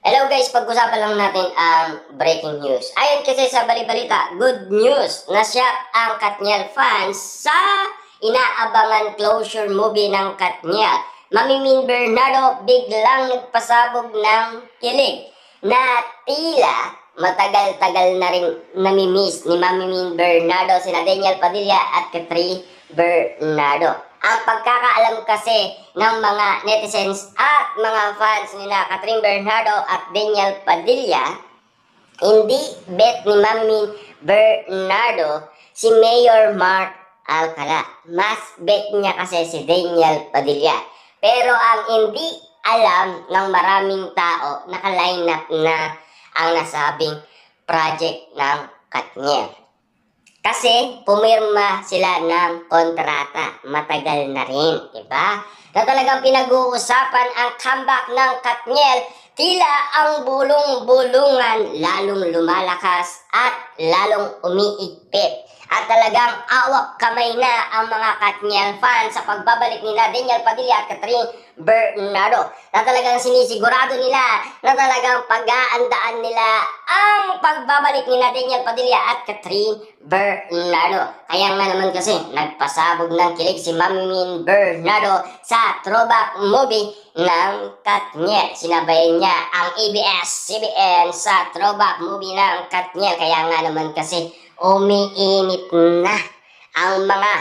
Hello guys, pag-usapan lang natin ang breaking news. Ayon kasi sa balibalita, good news na siya ang Katniel fans sa inaabangan closure movie ng Katniel. Mami Min Bernardo biglang nagpasabog ng kilig na tila matagal-tagal na rin namimiss ni Mami Min Bernardo sina Daniel Padilla at Katri Bernardo. Ang pagkakaalam kasi ng mga netizens at mga fans nila Katrin Bernardo at Daniel Padilla, hindi bet ni Mami Bernardo si Mayor Mark Alcala. Mas bet niya kasi si Daniel Padilla. Pero ang hindi alam ng maraming tao, naka-line up na ang nasabing project ng Katniel. Kasi pumirma sila ng kontrata, matagal na rin, diba? Na talagang pinag-uusapan ang comeback ng Katniel, tila ang bulong-bulungan lalong lumalakas at lalong umiigpit. At talagang awak kamay na ang mga Katniel fans sa pagbabalik nila Daniel Padilla at Katrin Bernardo. Na talagang sinisigurado nila na talagang pag-aandaan nila ang pagbabalik nila Daniel Padilla at Katrin Bernardo. Kaya nga naman kasi nagpasabog ng kilig si Mami Min Bernardo sa throwback movie ng Katniel. Sinabayan niya ang ABS-CBN sa throwback movie ng Katniel. Kaya nga naman kasi umiinit na ang mga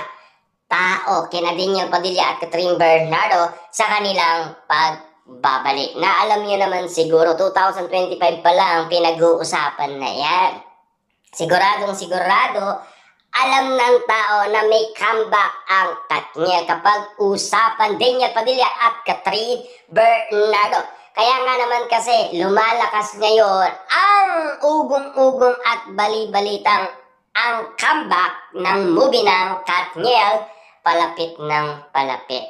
tao kina Daniel Padilla at Katrin Bernardo sa kanilang pagbabalik. Na alam niyo naman siguro 2025 pa lang pinag-uusapan na yan. Siguradong sigurado alam ng tao na may comeback ang Katniel kapag usapan Daniel Padilla at Katrin Bernardo. Kaya nga naman kasi lumalakas ngayon ang ugong-ugong at bali-balitang ang comeback ng movie ng Katniel palapit ng palapit.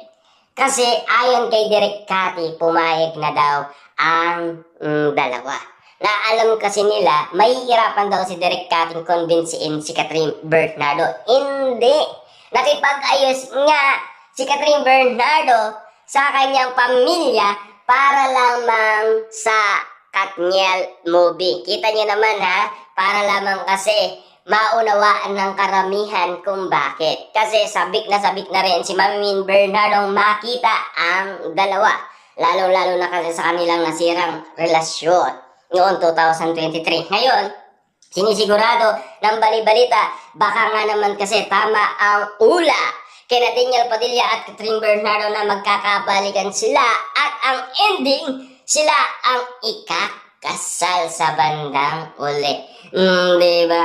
Kasi ayon kay Direk Cathy, pumayag na daw ang dalawa. Na alam kasi nila, mahihirapan daw si Direk Cathy convincein si Katrin Bernardo. Hindi. Nakipag-ayos nga si Katrin Bernardo sa kanyang pamilya para lamang sa Katniel movie. Kita niyo naman ha, para lamang kasi maunawaan ng karamihan kung bakit. Kasi sabik na rin si Mami Min Bernardo makita ang dalawa. Lalo-lalo na kasi sa kanilang nasirang relasyon noong 2023. Ngayon, sinisigurado ng bali-balita, baka nga naman kasi tama ang ula kina Daniel Padilla at Katrin Bernardo na magkakabalikan sila at ang ending, sila ang ikakasal sa bandang uli. Diba?